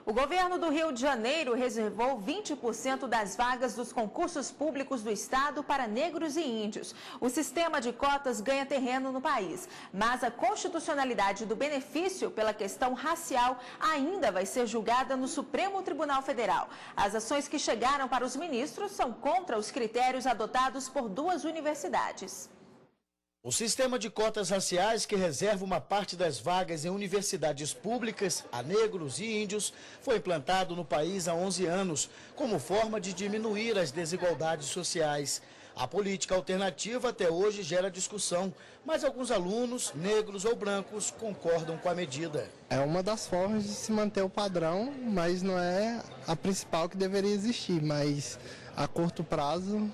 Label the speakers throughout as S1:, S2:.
S1: O governo do Rio de Janeiro reservou 20% das vagas dos concursos públicos do estado para negros e índios. O sistema de cotas ganha terreno no país, mas a constitucionalidade do benefício pela questão racial ainda vai ser julgada no Supremo Tribunal Federal. As ações que chegaram para os ministros são contra os critérios adotados por duas universidades.
S2: O sistema de cotas raciais, que reserva uma parte das vagas em universidades públicas a negros e índios, foi implantado no país há 11 anos, como forma de diminuir as desigualdades sociais. A política alternativa até hoje gera discussão, mas alguns alunos, negros ou brancos, concordam com a medida.
S3: É uma das formas de se manter o padrão, mas não é a principal que deveria existir, mas a curto prazo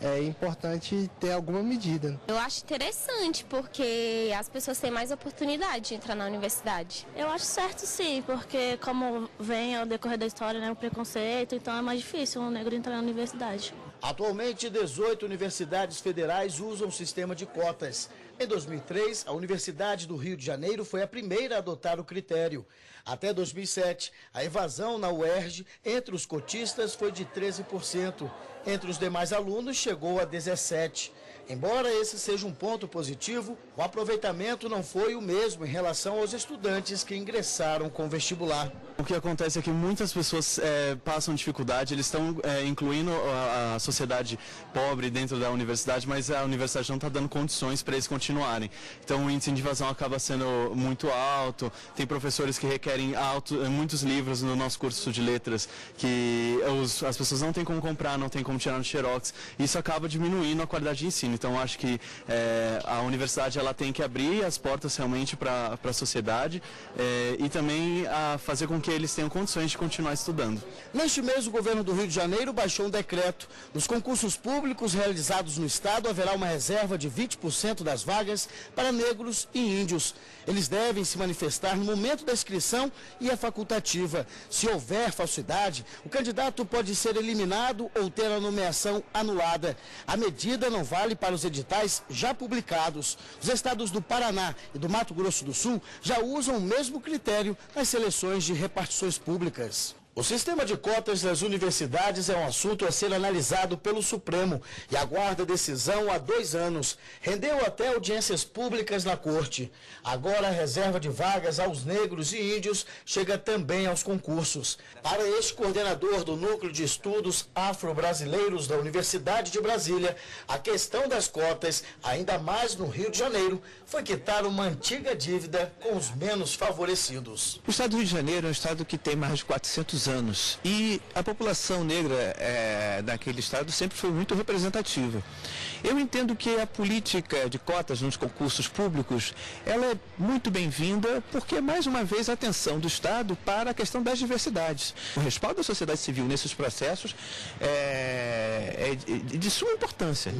S3: é importante ter alguma medida.
S4: Eu acho interessante, porque as pessoas têm mais oportunidade de entrar na universidade.
S5: Eu acho certo sim, porque como vem ao decorrer da história, né, o preconceito, então é mais difícil um negro entrar na universidade.
S2: Atualmente, 18 universidades federais usam o sistema de cotas. Em 2003, a Universidade do Rio de Janeiro foi a primeira a adotar o critério. Até 2007, a evasão na UERJ entre os cotistas foi de 13%. Entre os demais alunos, chegou a 17%. Embora esse seja um ponto positivo, o aproveitamento não foi o mesmo em relação aos estudantes que ingressaram com vestibular.
S6: O que acontece é que muitas pessoas passam dificuldade, eles estão incluindo a sociedade pobre dentro da universidade, mas a universidade não está dando condições para eles continuarem. Então o índice de evasão acaba sendo muito alto, tem professores que requerem muitos livros no nosso curso de letras, que as pessoas não têm como comprar, não têm como tirar no xerox, isso acaba diminuindo a qualidade de ensino. Então acho que a universidade ela tem que abrir as portas realmente para a sociedade e também fazer com que eles tenham condições de continuar estudando.
S2: Neste mês, o governo do Rio de Janeiro baixou um decreto. Nos concursos públicos realizados no estado, haverá uma reserva de 20% das vagas para negros e índios. Eles devem se manifestar no momento da inscrição e é facultativa. Se houver falsidade, o candidato pode ser eliminado ou ter a nomeação anulada. A medida não vale para os editais já publicados. Os estados do Paraná e do Mato Grosso do Sul já usam o mesmo critério nas seleções de repartições públicas. O sistema de cotas das universidades é um assunto a ser analisado pelo Supremo e aguarda decisão há 2 anos. Rendeu até audiências públicas na Corte. Agora a reserva de vagas aos negros e índios chega também aos concursos. Para este coordenador do Núcleo de Estudos Afro-Brasileiros da Universidade de Brasília, a questão das cotas, ainda mais no Rio de Janeiro, foi quitar uma antiga dívida com os menos favorecidos.
S7: O estado do Rio de Janeiro é um estado que tem mais de 400 anos e a população negra daquele estado sempre foi muito representativa. Eu entendo que a política de cotas nos concursos públicos ela é muito bem-vinda porque é mais uma vez a atenção do Estado para a questão das diversidades. O respaldo da sociedade civil nesses processos é de suma importância,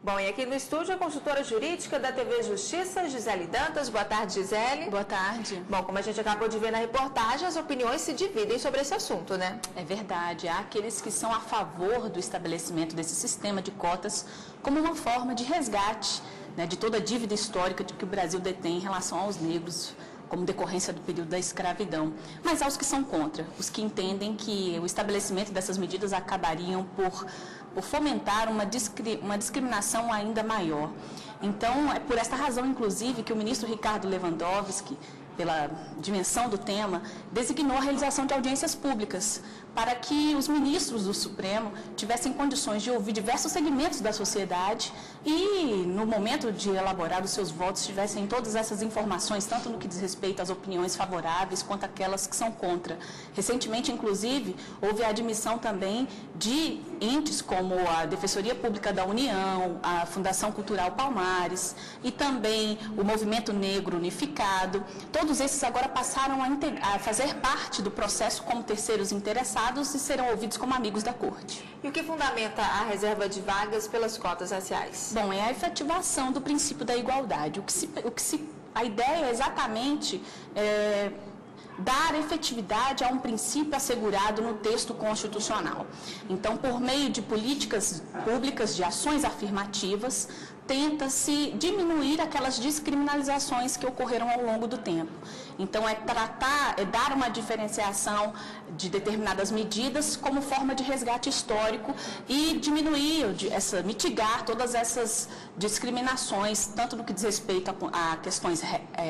S1: Bom, e aqui no estúdio a consultora jurídica da TV Justiça, Gisele Dantas. Boa tarde, Gisele.
S8: Boa tarde.
S1: Bom, como a gente acabou de ver na reportagem, as opiniões se dividem sobre esse assunto, né?
S8: É verdade. Há aqueles que são a favor do estabelecimento desse sistema de cotas como uma forma de resgate, né, de toda a dívida histórica que o Brasil detém em relação aos negros, como decorrência do período da escravidão. Mas há os que são contra, os que entendem que o estabelecimento dessas medidas acabariam por fomentar uma discriminação ainda maior. Então, é por esta razão, inclusive, que o ministro Ricardo Lewandowski, pela dimensão do tema, designou a realização de audiências públicas para que os ministros do Supremo tivessem condições de ouvir diversos segmentos da sociedade e, no momento de elaborar os seus votos, tivessem todas essas informações, tanto no que diz respeito às opiniões favoráveis quanto aquelas que são contra. Recentemente, inclusive, houve a admissão também de entes como a Defensoria Pública da União, a Fundação Cultural Palmares e também o Movimento Negro Unificado. Todos esses agora passaram a fazer parte do processo como terceiros interessados e serão ouvidos como amigos da Corte.
S1: E o que fundamenta a reserva de vagas pelas cotas raciais?
S8: Bom, é a efetivação do princípio da igualdade. A ideia é exatamente dar efetividade a um princípio assegurado no texto constitucional. Então, por meio de políticas públicas, de ações afirmativas, tenta-se diminuir aquelas descriminalizações que ocorreram ao longo do tempo. Então, é dar uma diferenciação de determinadas medidas como forma de resgate histórico e diminuir, mitigar todas essas discriminações, tanto no que diz respeito a questões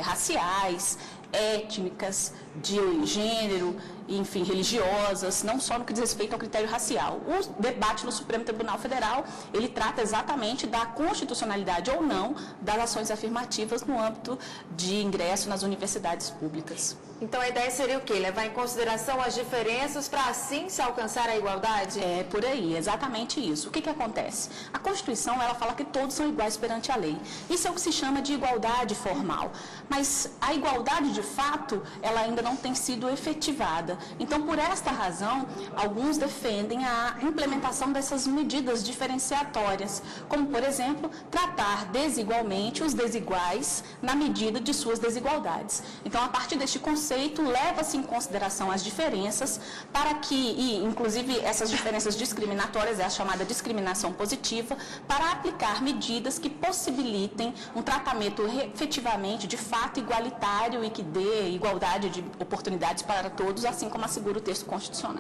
S8: raciais, étnicas, de gênero, enfim, religiosas, não só no que diz respeito ao critério racial. O debate no Supremo Tribunal Federal, ele trata exatamente da constitucionalidade ou não das ações afirmativas no âmbito de ingresso nas universidades públicas.
S1: Então a ideia seria o quê? Levar em consideração as diferenças para assim se alcançar a igualdade?
S8: É por aí, exatamente isso. O que acontece? A Constituição, ela fala que todos são iguais perante a lei. Isso é o que se chama de igualdade formal. Mas a igualdade, de fato, ela ainda não tem sido efetivada. Então, por esta razão, alguns defendem a implementação dessas medidas diferenciatórias, como, por exemplo, tratar desigualmente os desiguais na medida de suas desigualdades. Então, a partir deste conceito, leva-se em consideração as diferenças para que, e inclusive essas diferenças discriminatórias, é a chamada discriminação positiva, para aplicar medidas que possibilitem um tratamento efetivamente, de fato, igualitário e que dê igualdade de oportunidades para todos, assim como assegura o texto constitucional.